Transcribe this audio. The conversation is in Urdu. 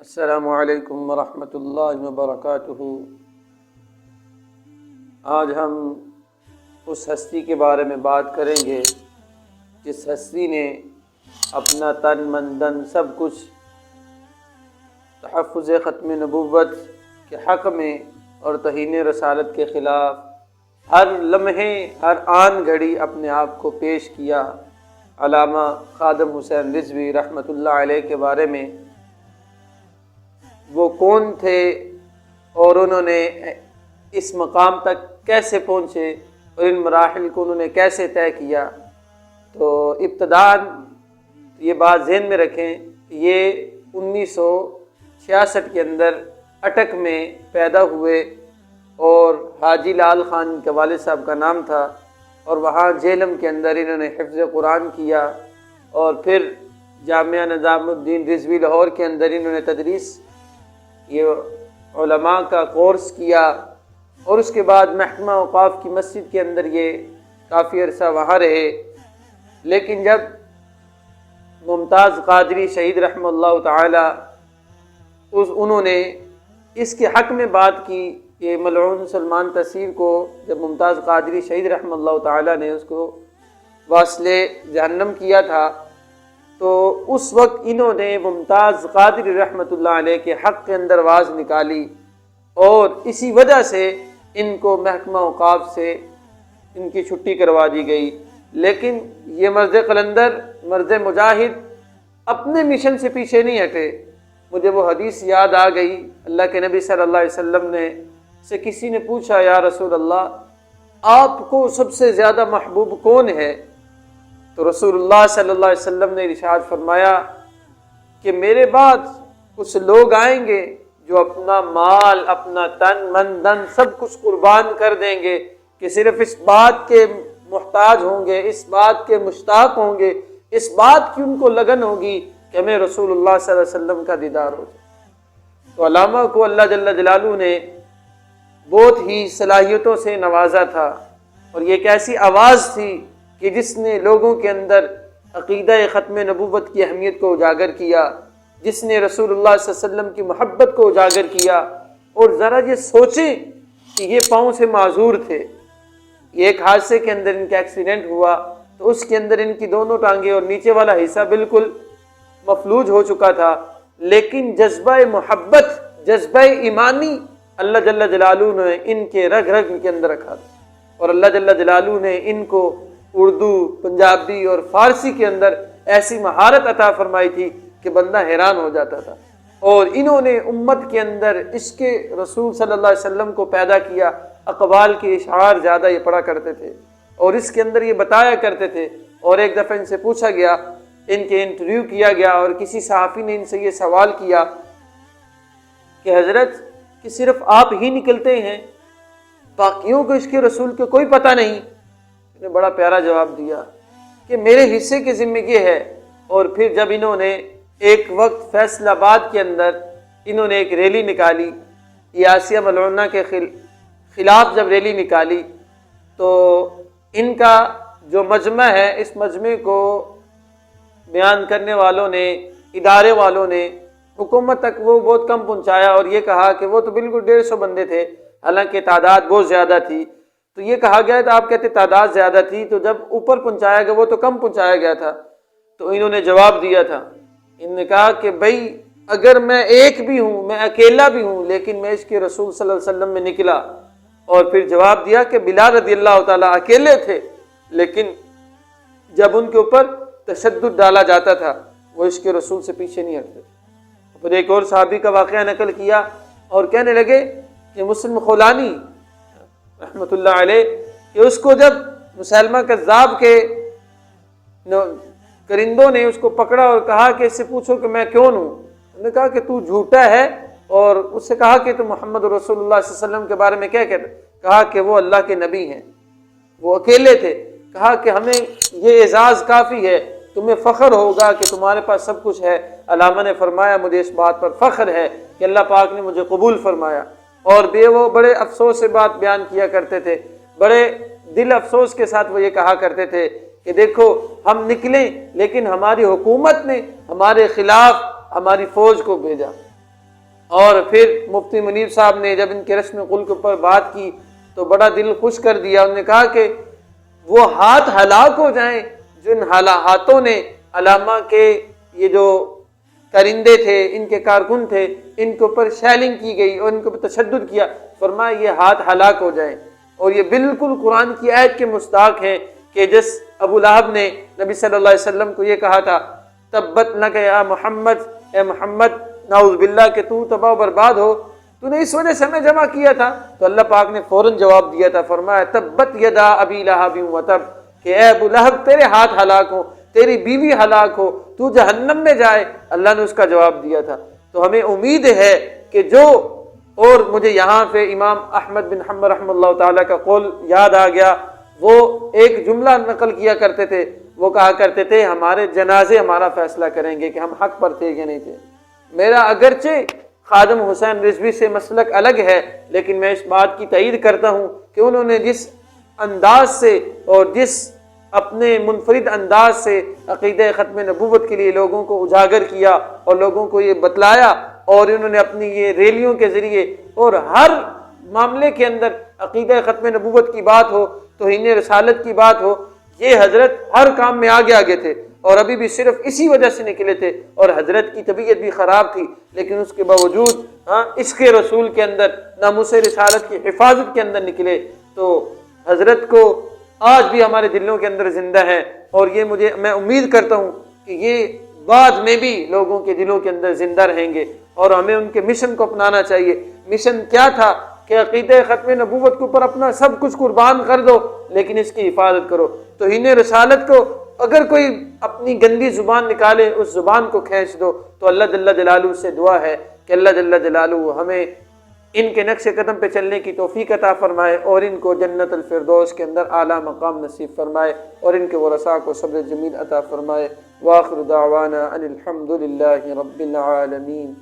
السلام علیکم ورحمۃ اللہ وبرکاتہ۔ آج ہم اس ہستی کے بارے میں بات کریں گے جس ہستی نے اپنا تن من دن سب کچھ تحفظ ختم نبوت کے حق میں اور توہین رسالت کے خلاف ہر لمحے ہر آن گھڑی اپنے آپ کو پیش کیا۔ علامہ خادم حسین رضوی رحمۃ اللہ علیہ کے بارے میں، وہ کون تھے اور انہوں نے اس مقام تک کیسے پہنچے اور ان مراحل کو انہوں نے کیسے طے کیا، تو ابتداءً یہ بات ذہن میں رکھیں کہ یہ 1966 کے اندر اٹک میں پیدا ہوئے اور حاجی لال خان کے والد صاحب کا نام تھا، اور وہاں جہلم کے اندر انہوں نے حفظ قرآن کیا، اور پھر جامعہ نظام الدین رضوی لاہور کے اندر انہوں نے تدریس یہ علماء کا کورس کیا، اور اس کے بعد محکمہ اوقاف کی مسجد کے اندر یہ کافی عرصہ وہاں رہے۔ لیکن جب ممتاز قادری شہید رحمہ اللہ تعالی انہوں نے اس کے حق میں بات کی کہ ملعون سلمان تسیر کو جب ممتاز قادری شہید رحمہ اللہ تعالی نے اس کو واصل جہنم کیا تھا، تو اس وقت انہوں نے ممتاز قادری رحمۃ اللہ علیہ کے حق کے اندر آواز نکالی، اور اسی وجہ سے ان کو محکمہ اوقاف سے ان کی چھٹی کروا دی گئی۔ لیکن یہ مرد قلندر، مرد مجاہد اپنے مشن سے پیچھے نہیں ہٹے۔ مجھے وہ حدیث یاد آ گئی، اللہ کے نبی صلی اللہ علیہ وسلم نے سے کسی نے پوچھا، یا رسول اللہ آپ کو سب سے زیادہ محبوب کون ہے؟ تو رسول اللہ صلی اللہ علیہ وسلم نے ارشاد فرمایا کہ میرے بعد کچھ لوگ آئیں گے جو اپنا مال، اپنا تن من دن سب کچھ قربان کر دیں گے کہ صرف اس بات کے محتاج ہوں گے، اس بات کے مشتاق ہوں گے، اس بات کی ان کو لگن ہوگی کہ ہمیں رسول اللہ صلی اللہ علیہ وسلم کا دیدار ہو جائے۔ تو علامہ کو اللہ جل جلالہ نے بہت ہی صلاحیتوں سے نوازا تھا، اور یہ ایک ایسی آواز تھی کہ جس نے لوگوں کے اندر عقیدہ ختم نبوت کی اہمیت کو اجاگر کیا، جس نے رسول اللہ صلی اللہ علیہ وسلم کی محبت کو اجاگر کیا۔ اور ذرا یہ سوچیں کہ یہ پاؤں سے معذور تھے، یہ ایک حادثے کے اندر ان کا ایکسیڈنٹ ہوا تو اس کے اندر ان کی دونوں ٹانگیں اور نیچے والا حصہ بالکل مفلوج ہو چکا تھا، لیکن جذبہ محبت، جذبہ ایمانی اللہ جل جلالہ نے ان کے رگ رگ کے اندر رکھا تھا، اور اللہ جل جلالہ نے ان کو اردو، پنجابی اور فارسی کے اندر ایسی مہارت عطا فرمائی تھی کہ بندہ حیران ہو جاتا تھا، اور انہوں نے امت کے اندر عشق رسول صلی اللہ علیہ وسلم کو پیدا کیا۔ اقوال کے اشعار زیادہ یہ پڑھا کرتے تھے، اور اس کے اندر یہ بتایا کرتے تھے۔ اور ایک دفعہ ان سے پوچھا گیا، ان کے انٹرویو کیا گیا، اور کسی صحافی نے ان سے یہ سوال کیا کہ حضرت کہ صرف آپ ہی نکلتے ہیں، باقیوں کو عشق رسول کے کوئی پتہ نہیں؟ نے بڑا پیارا جواب دیا کہ میرے حصے کے ذمہ یہ ہے۔ اور پھر جب انہوں نے ایک وقت فیصل آباد کے اندر انہوں نے ایک ریلی نکالی، یاسیہ ملعونہ کے خلاف جب ریلی نکالی، تو ان کا جو مجمع ہے، اس مجمع کو بیان کرنے والوں نے، ادارے والوں نے حکومت تک وہ بہت کم پہنچایا، اور یہ کہا کہ وہ تو بالکل 150 بندے تھے، حالانکہ تعداد بہت زیادہ تھی۔ تو یہ کہا گیا تو آپ کہتے تعداد زیادہ تھی، تو جب اوپر پہنچایا گیا وہ تو کم پہنچایا گیا تھا۔ تو انہوں نے جواب دیا تھا، انہوں نے کہا کہ بھائی اگر میں ایک بھی ہوں، میں اکیلا بھی ہوں، لیکن میں اس کے رسول صلی اللہ علیہ وسلم میں نکلا۔ اور پھر جواب دیا کہ بلال رضی اللہ تعالیٰ اکیلے تھے، لیکن جب ان کے اوپر تشدد ڈالا جاتا تھا وہ اس کے رسول سے پیچھے نہیں ہٹتے تھے۔ پھر ایک اور صحابی کا واقعہ نقل کیا اور کہنے لگے کہ مسلم خولانی رحمۃ اللہ علیہ کہ اس کو جب مسلمہ کذاب کے کرندوں نے اس کو پکڑا اور کہا کہ اس سے پوچھو کہ میں کون ہوں، انہوں نے کہا کہ تو جھوٹا ہے، اور اس سے کہا کہ تو محمد رسول اللہ صلی اللہ علیہ وسلم کے بارے میں کیا کہتے؟ کہا کہ وہ اللہ کے نبی ہیں، وہ اکیلے تھے۔ کہا کہ ہمیں یہ اعزاز کافی ہے، تمہیں فخر ہوگا کہ تمہارے پاس سب کچھ ہے۔ علامہ نے فرمایا مجھے اس بات پر فخر ہے کہ اللہ پاک نے مجھے قبول فرمایا۔ اور وہ بڑے افسوس سے بات بیان کیا کرتے تھے، بڑے دل افسوس کے ساتھ وہ یہ کہا کرتے تھے کہ دیکھو ہم نکلیں، لیکن ہماری حکومت نے ہمارے خلاف ہماری فوج کو بھیجا، اور پھر مفتی منیر صاحب نے جب ان کے رسم قل کے اوپر بات کی تو بڑا دل خوش کر دیا. انہوں نے کہا کہ وہ ہاتھ ہلاک ہو جائیں جن ہاتھوں نے علامہ کے یہ جو کرندے تھے، ان کے کارکن تھے، ان کے اوپر شیلنگ کی گئی اور ان کے اوپر تشدد کیا، فرمایا یہ ہاتھ ہلاک ہو جائیں. اور یہ بالکل قرآن کی آیت کے مصداق ہیں کہ جس ابو لہب نے نبی صلی اللہ علیہ وسلم کو یہ کہا تھا تبت لک یا محمد، اے محمد نعوذ باللہ کہ تو تباہ و برباد ہو، تو نے اس وجہ سے ہمیں جمع کیا تھا. تو اللہ پاک نے فوراً جواب دیا تھا، فرمایا تبت یدا ابی لہب وتب، کہ اے ابو لہب تیرے ہاتھ ہلاک ہو، تیری بیوی ہلاک ہو، تو جہنم میں جائے. اللہ نے اس کا جواب دیا تھا. تو ہمیں امید ہے کہ جو، اور مجھے یہاں پہ امام احمد بن حنبل رحمہ اللہ تعالیٰ کا قول یاد آ گیا. وہ ایک جملہ نقل کیا کرتے تھے، وہ کہا کرتے تھے ہمارے جنازے ہمارا فیصلہ کریں گے کہ ہم حق پر تھے یا نہیں تھے. میرا اگرچہ خادم حسین رضوی سے مسلک الگ ہے، لیکن میں اس بات کی تائید کرتا ہوں کہ انہوں نے جس انداز سے اور جس اپنے منفرد انداز سے عقیدہ ختم نبوت کے لیے لوگوں کو اجاگر کیا اور لوگوں کو یہ بتلایا، اور انہوں نے اپنی یہ ریلیوں کے ذریعے اور ہر معاملے کے اندر عقیدہ ختم نبوت کی بات ہو، توہین رسالت کی بات ہو، یہ حضرت ہر کام میں آگے آگے تھے اور ابھی بھی صرف اسی وجہ سے نکلے تھے. اور حضرت کی طبیعت بھی خراب تھی، لیکن اس کے باوجود عشق رسول کے اندر، ناموس رسالت کی حفاظت کے اندر نکلے. تو حضرت کو آج بھی ہمارے دلوں کے اندر زندہ ہے، اور یہ میں امید کرتا ہوں کہ یہ بعد میں بھی لوگوں کے دلوں کے اندر زندہ رہیں گے. اور ہمیں ان کے مشن کو اپنانا چاہیے. مشن کیا تھا کہ عقیدہ ختم نبوت کے اوپر اپنا سب کچھ قربان کر دو، لیکن اس کی حفاظت کرو. توہین رسالت کو اگر کوئی اپنی گندی زبان نکالے، اس زبان کو کھینچ دو. تو اللہ جل جلالہ سے دعا ہے کہ اللہ جل جلالہ ہمیں ان کے نقش قدم پہ چلنے کی توفیق عطا فرمائے، اور ان کو جنت الفردوس کے اندر اعلیٰ مقام نصیب فرمائے، اور ان کے ورثاء کو صبر جمیل عطا فرمائے. وآخر دعوانا ان الحمد للہ رب العالمین.